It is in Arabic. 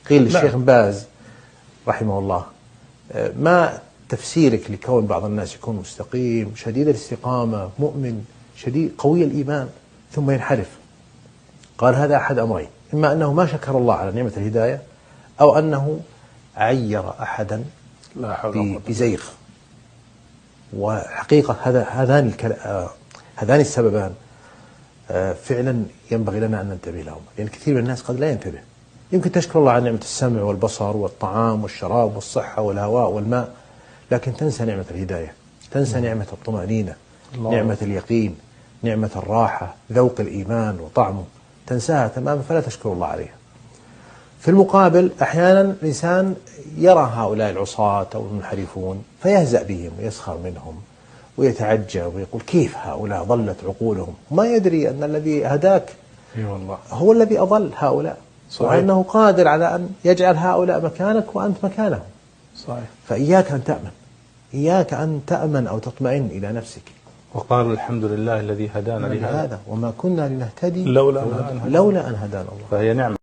قيل للشيخ باز رحمه الله: ما تفسيرك لكون بعض الناس يكون مستقيم شديد الاستقامة مؤمن شديد قوي الإيمان ثم ينحرف؟ قال: هذا أحد أمرين: إما أنه ما شكر الله على نعمة الهداية، أو أنه عير أحدا بزيغ. وحقيقة هذان السببان فعلا ينبغي لنا أن ننتبه لهم، لأن كثير من الناس قد لا ينتبه. يمكن تشكر الله على نعمة السمع والبصر والطعام والشراب والصحة والهواء والماء، لكن تنسى نعمة الهداية، تنسى نعمة الطمأنينة، نعمة اليقين، نعمة الراحة، ذوق الإيمان وطعمه، تنساها تماما فلا تشكر الله عليها. في المقابل أحيانا الإنسان يرى هؤلاء العصاة أو المنحرفون فيهزأ بهم ويسخر منهم ويتعجب ويقول: كيف هؤلاء ضلت عقولهم؟ ما يدري أن الذي هداك هو الذي أضل هؤلاء، وأنه قادر على أن يجعل هؤلاء مكانك وأنت مكانهم. صحيح. فإياك أن تأمن، إياك أن تأمن أو تطمئن إلى نفسك. وقالوا: الحمد لله الذي هدانا لهذا وما كنا لنهتدي لولا أن هدانا الله. فهي نعمة.